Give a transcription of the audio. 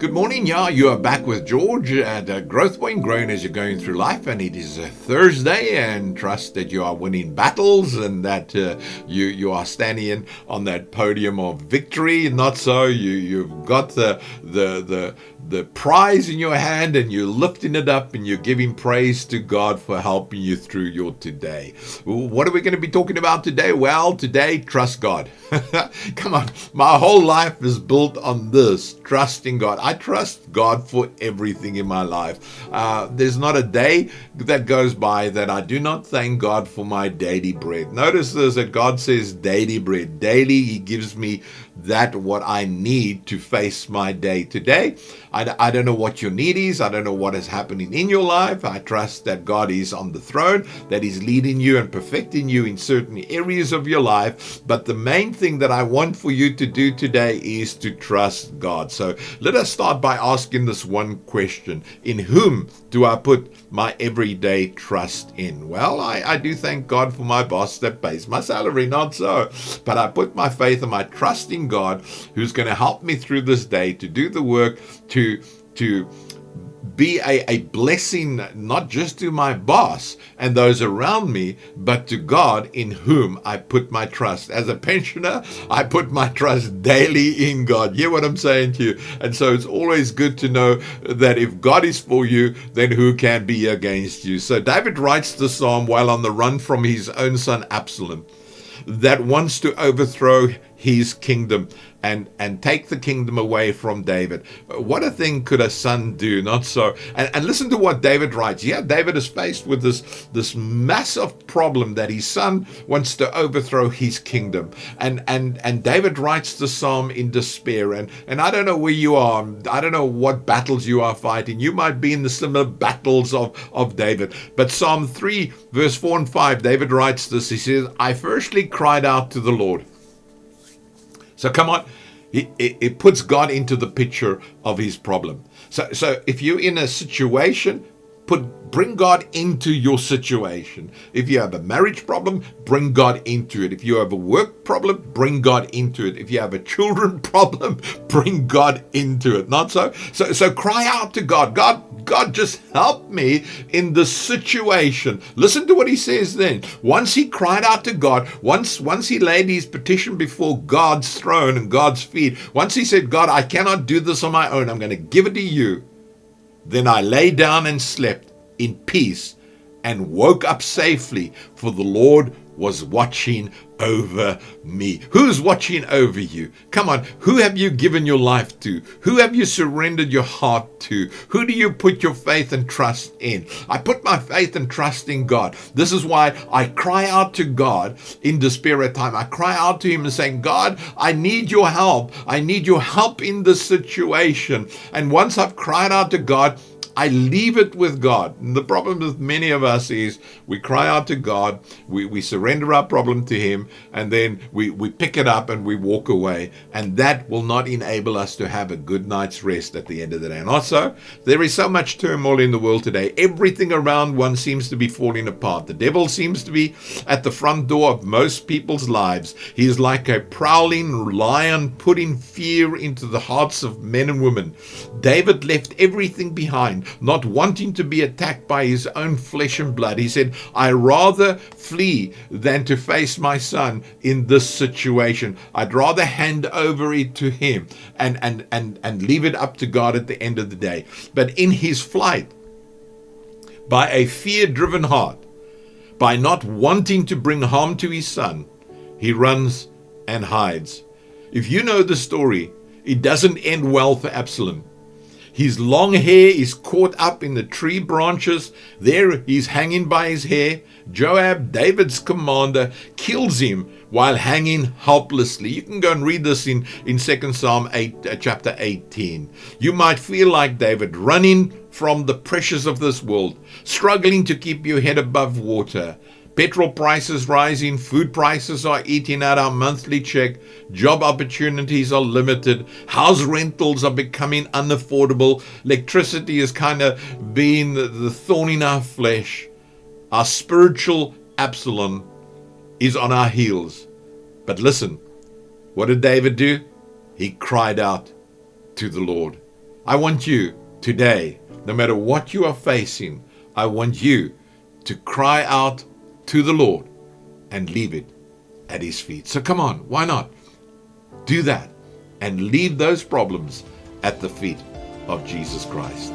Good morning. Yeah, you are back with George at Growth Point, growing as you're going through life. And it is a Thursday, and trust that you are winning battles and that you are standing on that podium of victory. Not so. You've got the prize in your hand, and you're lifting it up, and you're giving praise to God for helping you through your today. What are we going to be talking about today? Well, today, trust God. Come on. My whole life is built on this, trusting God. I trust God for everything in my life. There's not a day that goes by that I do not thank God for my daily bread. Notice this, that God says daily bread. Daily, He gives me that what I need to face my day today. I don't know what your need is. I don't know what is happening in your life. I trust that God is on the throne, that He's leading you and perfecting you in certain areas of your life. But the main thing that I want for you to do today is to trust God. So let us start by asking this one question. In whom do I put my everyday trust in? Well, I do thank God for my boss that pays my salary, not so. But I put my faith and my trust in God, who's going to help me through this day, to do the work, to be a blessing, not just to my boss and those around me, but to God, in whom I put my trust. As a pensioner, I put my trust daily in God. Hear what I'm saying to you? And so it's always good to know that if God is for you, then who can be against you? So David writes the psalm while on the run from his own son Absalom, that wants to overthrow his kingdom and take the kingdom away from David. What a thing could a son do, not so? And listen to what David writes. Yeah, David is faced with this massive problem that his son wants to overthrow his kingdom. And David writes the psalm in despair. And I don't know where you are. I don't know what battles you are fighting. You might be in the similar battles of David. But Psalm 3, verse 4 and 5, David writes this. He says, I firstly cried out to the Lord. So come on, it puts God into the picture of his problem. So if you're in a situation, bring God into your situation. If you have a marriage problem, bring God into it. If you have a work problem, bring God into it. If you have a children problem, bring God into it. Not so? So cry out to God. God, just help me in this situation. Listen to what he says then. Once he cried out to God, once he laid his petition before God's throne and God's feet, once he said, God, I cannot do this on my own. I'm going to give it to you. Then I lay down and slept in peace and woke up safely, for the Lord was watching over me. Who's watching over you? Come on, who have you given your life to? Who have you surrendered your heart to? Who do you put your faith and trust in? I put my faith and trust in God. This is why I cry out to God in despair at time. I cry out to him and saying, God, I need your help. I need your help in this situation. And once I've cried out to God, I leave it with God. And the problem with many of us is we cry out to God, we surrender our problem to him, and then we pick it up and we walk away. And that will not enable us to have a good night's rest at the end of the day. And also, there is so much turmoil in the world today. Everything around one seems to be falling apart. The devil seems to be at the front door of most people's lives. He is like a prowling lion, putting fear into the hearts of men and women. David left everything behind, not wanting to be attacked by his own flesh and blood. He said, I rather flee than to face my son in this situation. I'd rather hand over it to him and leave it up to God at the end of the day. But in his flight, by a fear-driven heart, by not wanting to bring harm to his son, he runs and hides. If you know the story, it doesn't end well for Absalom. His long hair is caught up in the tree branches. There he's hanging by his hair. Joab, David's commander, kills him while hanging helplessly. You can go and read this in 2 Psalm 8, chapter 18. You might feel like David, running from the pressures of this world, struggling to keep your head above water. Petrol prices rising, food prices are eating out our monthly check, job opportunities are limited, house rentals are becoming unaffordable, electricity is kind of being the thorn in our flesh. Our spiritual Absalom is on our heels. But listen, what did David do? He cried out to the Lord. I want you today, no matter what you are facing, I want you to cry out to the Lord and leave it at His feet. So come on, why not? Do that and leave those problems at the feet of Jesus Christ.